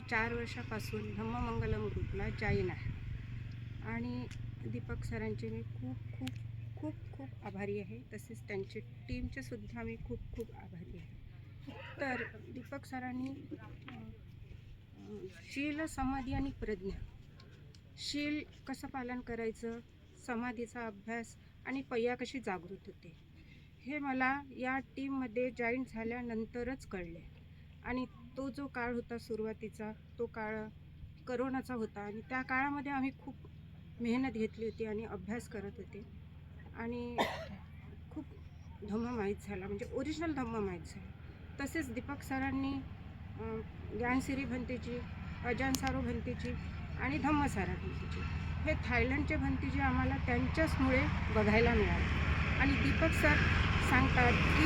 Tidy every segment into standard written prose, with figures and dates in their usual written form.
4 वर्षापासून धम्ममंगलम ग्रुपला जॉईन आहे आणि दीपक सरांचे मी खूप खूप खूप खूप आभारी आहे. तसेच त्यांचे टीमचे सुद्धा मी खूप खूप आभारी आहे. तर दीपक सरांनी शील, समाधी आणि प्रज्ञा, शील कसं पालन करायचं, समाधीचा अभ्यास आणि पय्या कशी जागृत होते, हे मला या टीममध्ये जॉईन झाल्यानंतरच कळले. आणि तो जो काळ होता सुरुवातीचा, तो काळ करोनाचा होता आणि त्या काळामध्ये आम्ही खूप मेहनत घेतली होती आणि अभ्यास करत होते आणि खूप धम्म माहीत झाला, म्हणजे ओरिजिनल धम्म माहीत झाला. तसेच दीपक सरांनी ज्ञानसिरी भंतेजी, अजान सारो भंतेजी आणि धम्मसारा भंतेजी, हे थायलंडचे भंतेजी आम्हाला त्यांच्याचमुळे बघायला मिळाले. आणि दीपक सर सांगतात की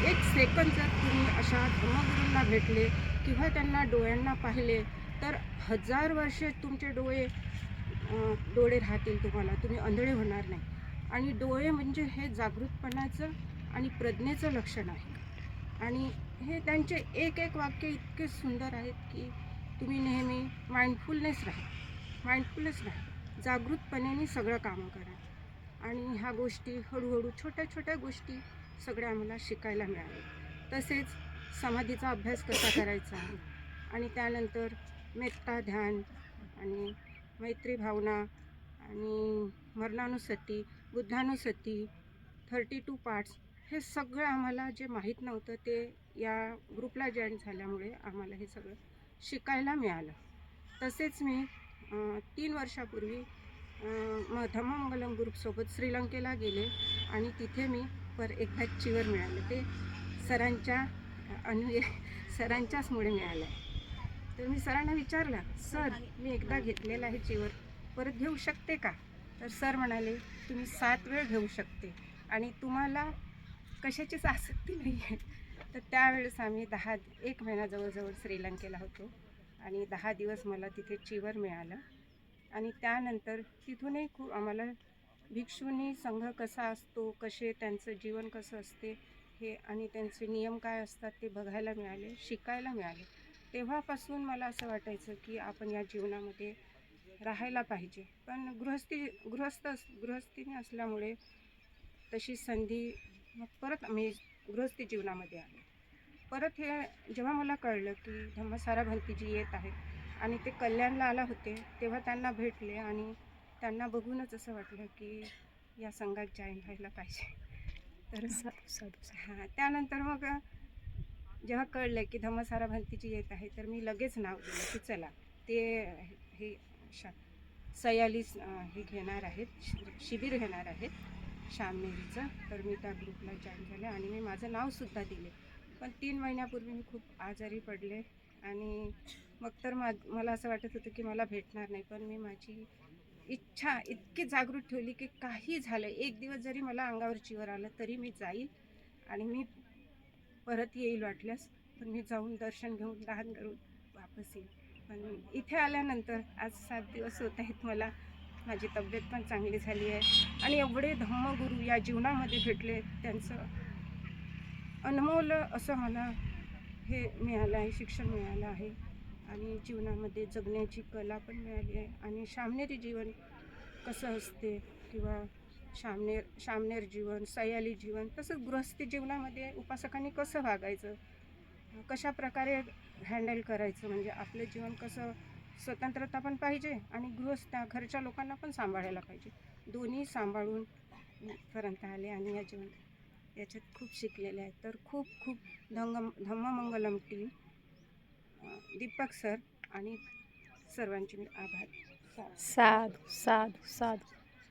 एक सेकंद जर तुम्ही अशा धम्मगुरूंना भेटले किंवा त्यांना डोळ्यांना पाहिले तर 1000 वर्षे तुमचे डोळे राहतील तुम्हाला, तुम्ही आंधळे होणार नाही. आणि डोळे म्हणजे हे जागृतपणाचं आणि प्रज्ञेचं लक्षण आहे. आणि हे त्यांचे एक एक वाक्य इतके सुंदर आहेत की तुम्ही नेहमी माइंडफुलनेस राहा, जागृतपणेने सगळं कामं करा. आणि ह्या गोष्टी हळूहळू छोट्या छोट्या गोष्टी सगळ्या आम्हाला शिकायला मिळाल्या. तसेच समाधीचा अभ्यास कसा करायचा आणि त्यानंतर मेत्ता ध्यान आणि मैत्री भावना आणि मरणानुसती, बुद्धानुसती, 32 पार्ट्स, हे सगळं आम्हाला जे माहीत नव्हतं ते या ग्रुपला जॉईन झाल्यामुळे आम्हाला हे सगळं शिकायला मिळालं. तसेच मी 3 वर्षापूर्वी धम्ममंगलम ग्रुपसोबत श्रीलंकेला गेले आणि तिथे मी एकदा चिवर मिळालं. ते सरांच्या अन्वये सरांच्याचमुळे मिळालं आहे. तर मी सरांना विचारलं, सर मी एकदा घेतलेला आहे चिवर, परत घेऊ शकते का? तर सर म्हणाले, तुम्ही 7 वेळ घेऊ शकते आणि तुम्हाला कशाचीच आसक्ती नाही आहे. तर त्यावेळेस आम्ही 1 महिना जवळजवळ श्रीलंकेला होतो आणि 10 दिवस मला तिथे चिवर मिळालं. आणि त्यानंतर तिथूनही खूप आम्हाला भिक्षूंनी संघ कसा असतो, कसे त्यांचं जीवन कसं असते हे आणि त्यांचे नियम काय असतात ते बघायला मिळाले, शिकायला मिळाले. तेव्हापासून मला असं वाटायचं की आपण या जीवनामध्ये राहायला पाहिजे. पण गृहस्थीने असल्यामुळे तशी संधी मग परत मी गृहस्थी जीवनामध्ये आले. परत हे जेव्हा मला कळलं की धम्मसारा भंतीजी येत आहेत आणि ते कल्याणला आला होते, तेव्हा त्यांना भेटले आणि त्यांना बघूनच असं वाटलं की या संघात जॉईन व्हायला पाहिजे. तर साधू साधू. हां, त्यानंतर मग जेव्हा कळलं की धम्मसारा भंतीजी येत आहे, तर मी लगेच नाव दिलं की चला ते हे शा सयालीस हे घेणार आहेत, शिबिर घेणार आहेत श्यामनेरीचं. तर मी त्या ग्रुपला जॉईन झाले आणि मी माझं नावसुद्धा दिले. पण 3 महिन्यापूर्वी मी खूप आजारी पडले आणि मग तर मला असं वाटत होतं की मला भेटणार नाही. पण मी माझी इच्छा इतकी जागृत ठेवली की काही झालं, एक दिवस जरी मला अंगावर चिवर आलं तरी मी जाईल आणि मी परत येईल वाटल्यास. पण मी जाऊन दर्शन घेऊन दान करून वापस येईल. पण इथे आल्यानंतर आज 7 दिवस होत आहेत मला. माझी तब्येत पण चांगली झाली आहे आणि एवढे धम्मगुरू या जीवनामध्ये भेटले, त्यांचं अनमोल असं मला हे मिळालं आहे, शिक्षण मिळालं आहे आणि जीवनामध्ये जगण्याची कला पण मिळाली आहे. आणि शामनेरी जीवन कसं असते किंवा शामनेर जीवन, सयाली जीवन, तसंच गृहस्थी जीवनामध्ये उपासकांनी कसं वागायचं, कशा प्रकारे हँडल करायचं, म्हणजे आपलं जीवन कसं स्वतंत्रता पण पाहिजे आणि घरच्या लोकांना पण सांभाळायला पाहिजे. दोन्ही सांभाळून पर्यंत आले आणि याच्यात खूप शिकलेले आहेत. तर खूप खूप धम्ममंगलम टीम, दीपक सर आणि सर्वांचे मी आभार. साधू साधू साधू.